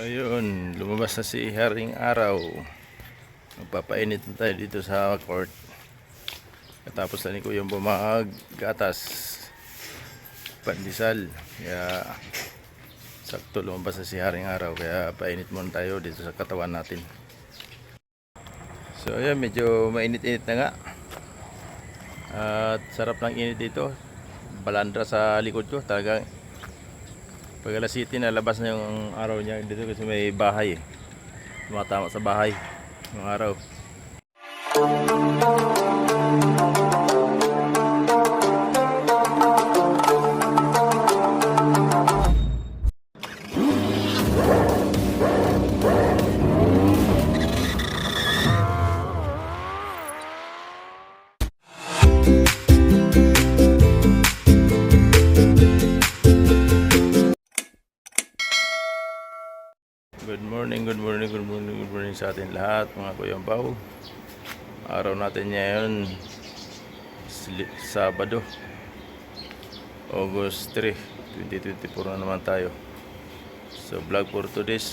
Ayun, lumabas na si Haring Araw. Magpapainit na tayo dito sa court. Katapos na ni Kuyang bumagatas pandesal. Kaya sakto lumabas na si Haring Araw. Kaya painit muna tayo dito sa katawan natin. So ayan, medyo mainit-init na nga. At sarap ng init dito. Balandra sa likod ko. Talagang pag alas 7 na labas na yung araw niya dito kasi may bahay eh. Tumatama sa bahay yung araw. Good morning sa atin lahat mga Kuyang Baw. Araw natin ngayon Sabado August 3, 2024 na naman tayo. So vlog for today's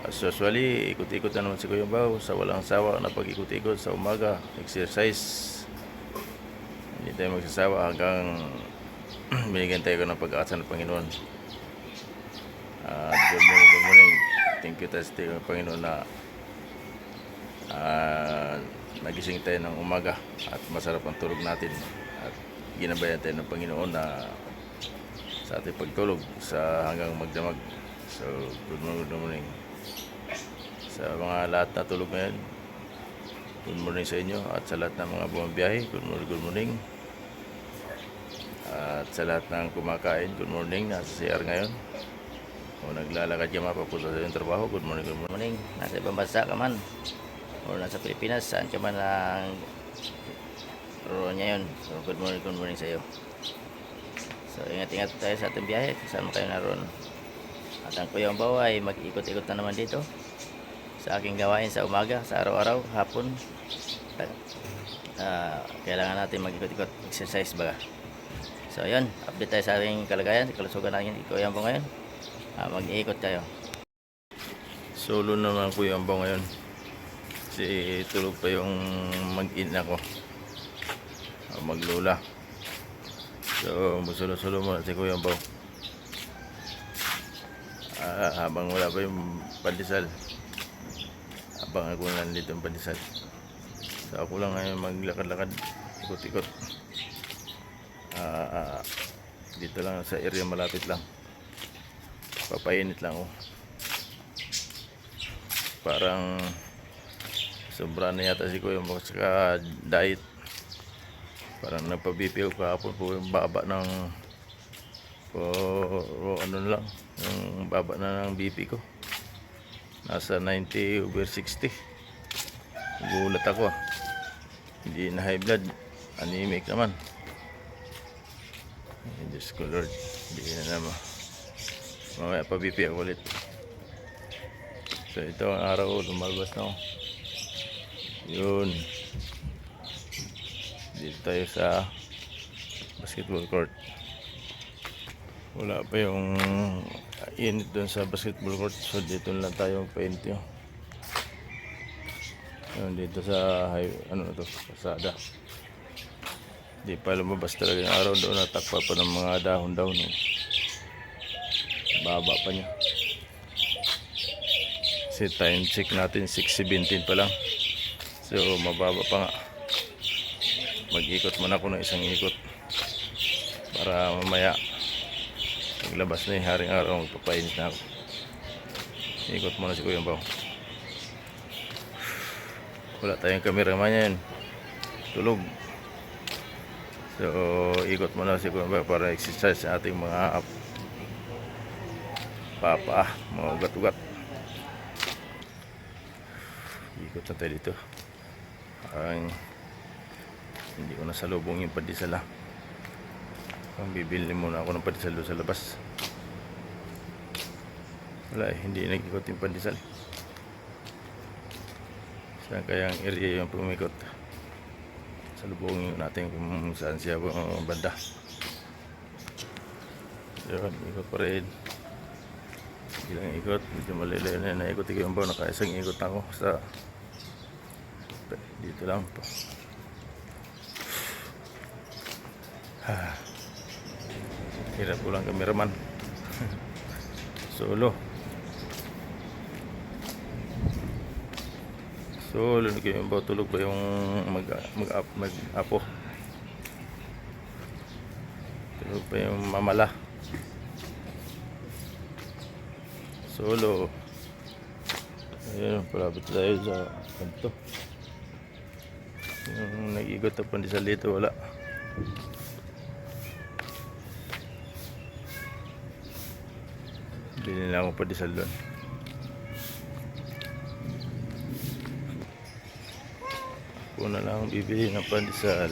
as usually, ikot-ikot na naman si Kuyang Baw sa walang sawa na pag-ikot-ikot sa umaga, exercise. Hindi tayo magsasawa hanggang binigyan tayo ng pag-asa ng Panginoon. Good morning. Thank you tayo sa Panginoon na nagising tayo ng umaga at masarap ang tulog natin at ginabayan tayo ng Panginoon na sa ating pagtulog sa hanggang magdamag. So good morning sa mga lahat na tulog ngayon. Good morning sa inyo at sa lahat ng mga bumabiyahe. Good morning. At sa lahat ng kumakain, good morning. Nasa CR ngayon o naglalakad ka mapapunta sa iyong trabaho, good morning. Nasa ibang bansa ka man o nasa Pilipinas, saan ka man ang roon ngayon. So good morning sa iyo. So ingat-ingat tayo sa ating biyahe saan mo kayo naroon. At ang Kuyang Baw ay mag-ikot-ikot na naman dito sa aking gawain sa umaga, sa araw-araw, hapon. Kailangan natin mag-ikot-ikot, exercise baga. So yun, update tayo sa ating kalagayan, sa kalusugan natin Kuyang Baw ngayon. Mag-iikot tayo. Solo naman Kuyang Baw ngayon. Kasi tulog pa yung mag-in ako. Maglula. So musulo-sulo muna si Kuyang Baw. Habang wala pa yung pandesal. Habang ako nandito yung pandesal. So ako lang ngayon maglakad-lakad. Ikot-ikot. Dito lang sa area malapit lang. Papainit lang oh. Parang sobra na yata si Kuyang Baw sa diet. Parang nagpa-BP ako kahapon po yung baba ng ano lang, yung baba na ng BP ko. Nasa 90/60. Gulat ako ah. Hindi na high blood, anemic naman. Diyos ko Lord, hindi na naman. Mamaya pa BP ako ulit. So ito ang araw, lumalabas na ako. Yun. Dito tayo sa basketball court. Wala pa yung init doon sa basketball court. So dito lang tayo paint yun. Yun, dito sa pasada. Di pa lumabas talaga yung araw doon. Natakpa pa ng mga dahon-dahon. Baba pa niya. Kasi time check natin 6:17 pa lang. So mababa pa nga. Mag-ikot muna ako ng isang ikot para mamaya maglabas na yung Haring Araw, magpapainit na ako. Ikot muna si Kuyang Baw. Wala tayong cameraman yan, tulog. So ikot muna si Kuyang Baw para exercise sa ating mga mga ugat-ugat. Ikot na tayo dito. Hindi ko nasalubong yung pandesal ah. Bibili muna ako ng pandesal doon sa labas. Wala eh, hindi nag-ikot yung pandesal. Saan kaya ang area yung pumikot? Salubungin natin kung saan siya banda. Yun, ikot pa rin. Ilang ikot, medyo malilayo na naikot ko yung baw. Nakaisang ikot na ako sa dito lang po. Hirap ko lang kameraman. Solo. Solo na kayo yung baw. Tulog pa yung mag-apo. Tulog pa yung mamala. Solo. Ayun, palapit tayo sa kanto. Yung nag-igot na pandesal dito, wala. Bili na ako pandesal doon. Ako na lang bibili ng pandesal.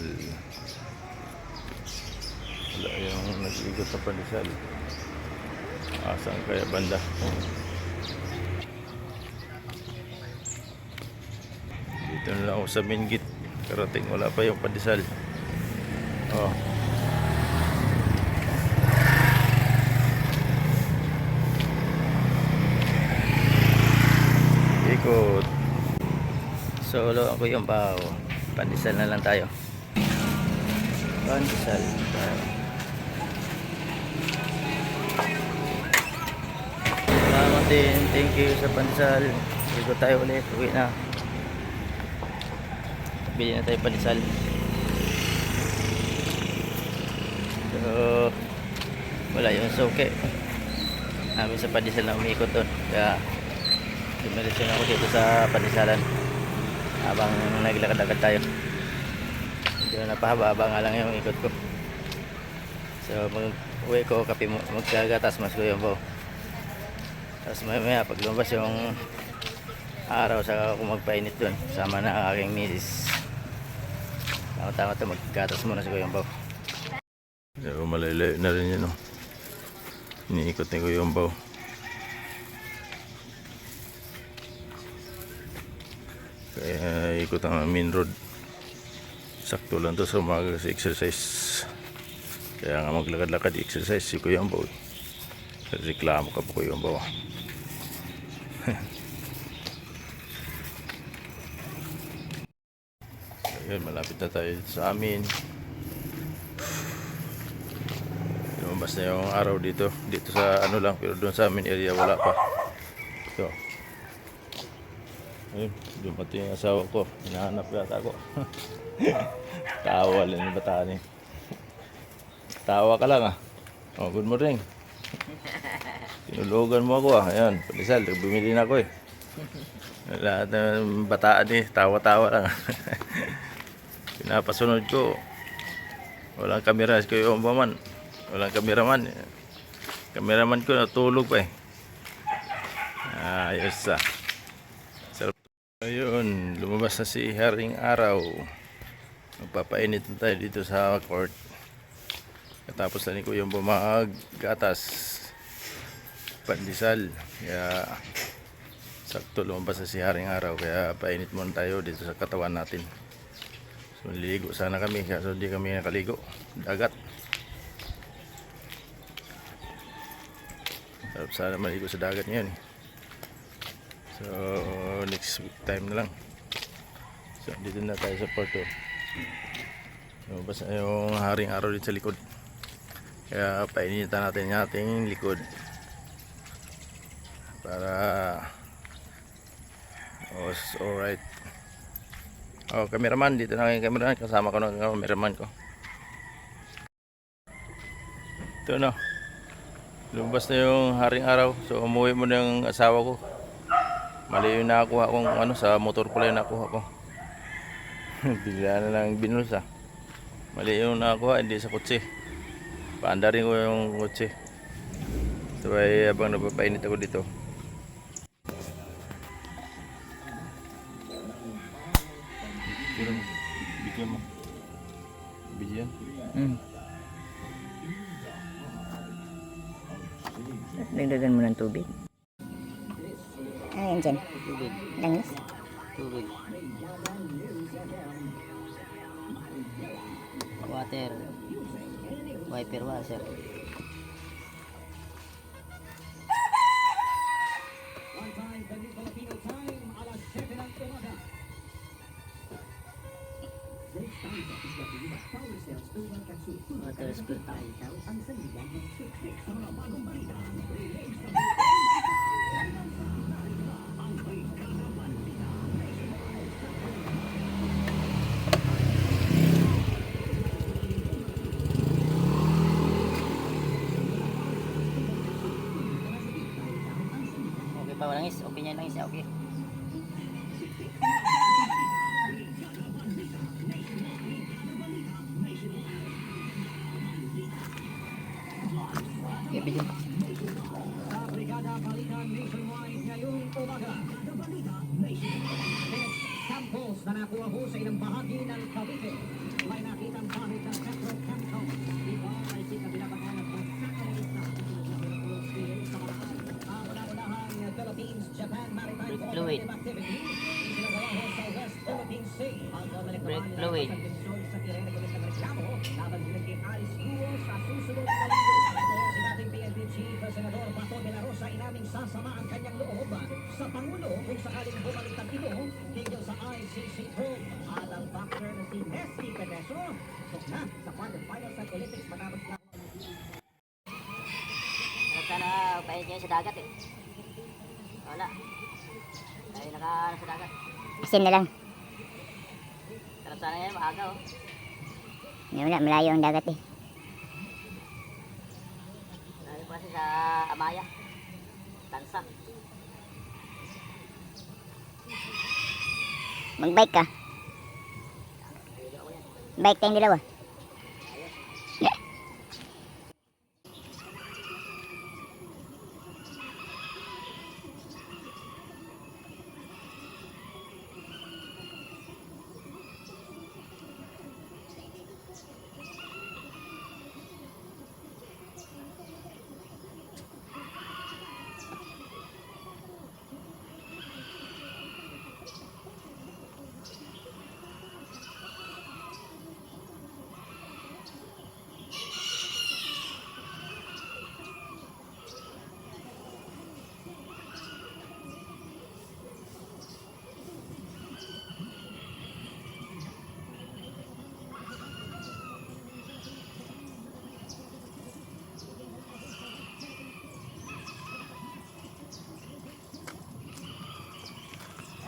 Wala yung nag-igot na pandesal. Asan kaya banda? Dito na lang ako sa main gate. Karating wala pa yung pandesal. Oh. Ikot. Solo ako yung baw. Pandesal na lang tayo. Pandesal. Salamat din. Thank you sa pandesal. Ikot tayo ulit. Uwi na. Bili na tayo pandesal. So, wala yung suke namin sa pandesal na umiikot doon. Kaya dumiretso na ako dito sa pandesalan habang naglakad-lakad tayo. Hindi na napahaba nga lang yung ikot ko. So mag-uwi ko, magkagatas mas ko yung baw. Tapos maya pag lumabas yung araw saka ako magpainit doon sama na ang aking misis. Tama-tama ito, maggatas muna si Kuyong Baw. So, malayo na rin yun, no? Iniikot ni Kuyong Baw. Kaya ikot ang main road. Sakto lang to sa umaga sa exercise. Kaya nga maglakad-lakad exercise si Kuyong Baw. Reklamo ka po Kuyong Baw. Ayun, malapit na tayo sa amin. Lumabas na yung araw dito sa ano lang, pero doon sa amin area wala pa. Ito. Ayun, dumating yung asawa ko. Hinahanap yata ako. Tawa lang yung bataan eh. Tawa ka lang ah. Oh, good morning. Tinulugan mo ako ah. Ayan, pandesal, bumili na ako eh. Lahat ng bataan eh, tawa-tawa lang. Pinapasunod ko. Walang kamera ko yung baman. Walang kameraman. Kameraman ko natulog pa eh. Ayos ah. Sarap. Ayun, lumabas na si Haring Araw. Magpapainit na tayo dito sa court. Katapos na ni ko yung bumagatas. Pandesal. Kaya sakto lumabas na si Haring Araw. Kaya painit muna tayo dito sa katawan natin. So, naliligo sana kami, kaso hindi kami nakaligo. Dagat. Sarap sana maligo sa dagat ngayon. So, next week time na lang. So, dito na tayo sa Porto. So, basta yung Haring Araw dito sa likod. Kaya painitan natin yung ating likod. Para alright. Oh, cameraman, dito na yung cameraman. Kasama ko ng cameraman ko. Ito na. Lumabas na yung Haring Araw. So, umuwi mo na yung asawa ko. Mali yung nakuha kong ano, sa motor pala yung nakuha ko. Bigla na lang binulsa. Mali yung nakuha, hindi sa kotse. Paandarin ko yung kotse. So, ay habang napapainit ako dito. Bigyan mo. Bigyan. Dagdagan mo ng tubig. Ayan dyan. Tubig. Langis. Tubig. Water. Wiper washer. Crispy. Okay pa, walang is. Opinion lang is. Okay. Okay, video. Brigada Balikan Nationwide ngayong umaga. Samples na nakuha ho sa ilang bahagi ng Cavite. May nakitang bahid ng petrochemical. Ito ay sinabilabahan ng pagkakalit na ang unang-unahang Philippines, Japan Maritime Fluid. Cooperative Activity. Isinagawa ho sa West Philippine Sea. Ang Brake fluid. sa ireregulis ng reklamo laban din kay Alice Guo sa susunod na linggo. Ito si dating PNP Chief Senador Bato de la Rosa inaming sasama ang kanyang loob sa Pangulo kung sakaling bumalik ang ino hinggil sa ICC probe. At ang boxer na si Messi Pedeso tok na sa quarterfinals ng Olympics matapos na Sana upahin kayo sa dagat eh. Wala. Tayo naka sa dagat. Asin na lang. Sarap sana yan, maaga oh. Wala, malayo ang dagat eh. Tayo pa kasi sa Amaya. Tansa. Mag-bike ka. Bike tayong dalawa.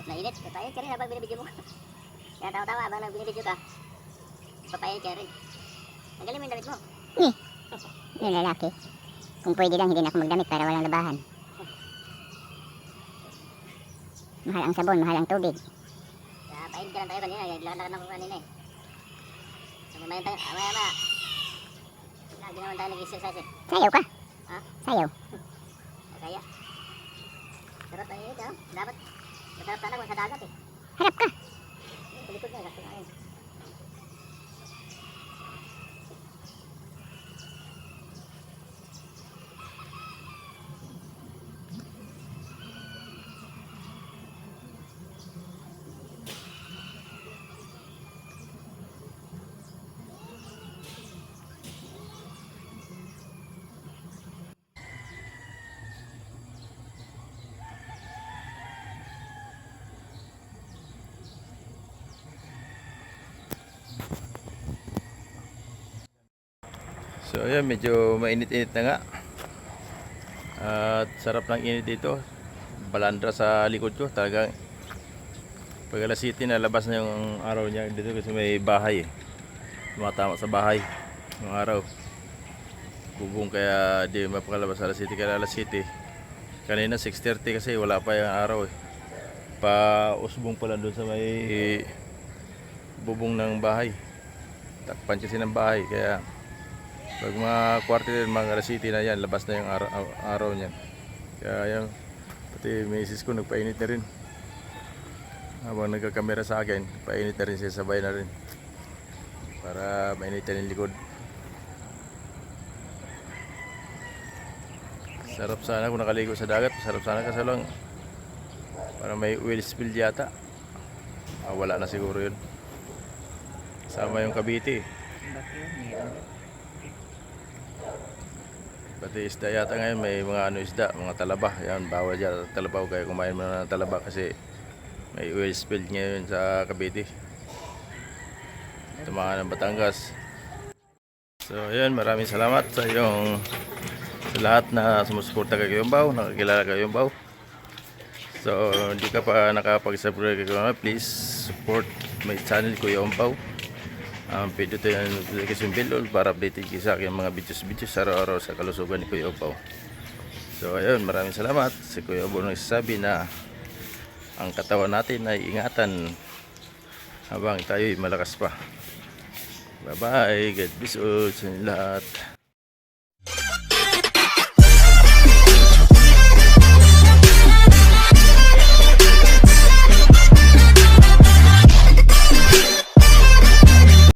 Nainit. Papayad ka rin habang binibidyo mo. Kaya tawa-tawa habang binibidyo ka. Papayad ka rin. Tanggalin mo yung damit mo. Yung lalaki. Kung pwede lang, hindi na ako magdamit para walang labahan. Mahal ang sabon, mahal ang tubig. Kaya painit ka lang tayo kanina. Naglakad-lakad ako kanina eh. Mamayan tayo. Maya-maya. Lagi naman tayo nag-exercise eh. Sayaw ka. Ha? Sayaw. Kaya. Sarap tayo ito. Dapat. Masarap sana kung sa dagat eh. Harap ka. Kulikod nga. Sakto nga yun. So ayan, medyo mainit-init na nga. At sarap ng init dito. Balandra sa likod ko. Talagang pag alas 7 na labas na yung araw niya dito kasi may bahay eh. Tumatama sa bahay yung araw. Bubong kaya di mapakalabas alas 7 kaya alas 7. Kanina 6:30 kasi wala pa yung araw eh. Pa-usbong pala doon sa may bubong ng bahay. Takpan kasi ng bahay kaya pag mga kwarto din, mga alas 7 na yan, labas na yung araw niyan. Kaya yan, pati misis ko nagpainit na rin. Habang nagkakamera sa akin, painit na rin siya, sabay na rin. Para mainit na yung likod. Sarap sana kung nakaligo sa dagat, sarap sana kasi lang para may oil spill yata. Wala na siguro yun. Sama yung Cavite. Pati isda yata ngayon, may mga isda, mga talaba. Yan, bawal dyan talabaw kaya kumain mo na ng talaba kasi may oil spill ngayon sa Cavite. Ito mga ng Batangas. So ayun, maraming salamat sa lahat na sumusuporta kay Kuyombaw, nakakilala kay Kuyombaw. So hindi ka pa nakapag-subscribe kay Kuyombaw, please support my channel Kuyombaw. Pwede ito yung notification bell para updated kayo sa akin mga videos araw-araw sa kalusugan ni Kuyombaw. So ayun, maraming salamat. Si Kuyombaw nagsasabi na ang katawan natin ay ingatan habang tayo'y malakas pa. Bye bye, God bless all sa inyo lahat.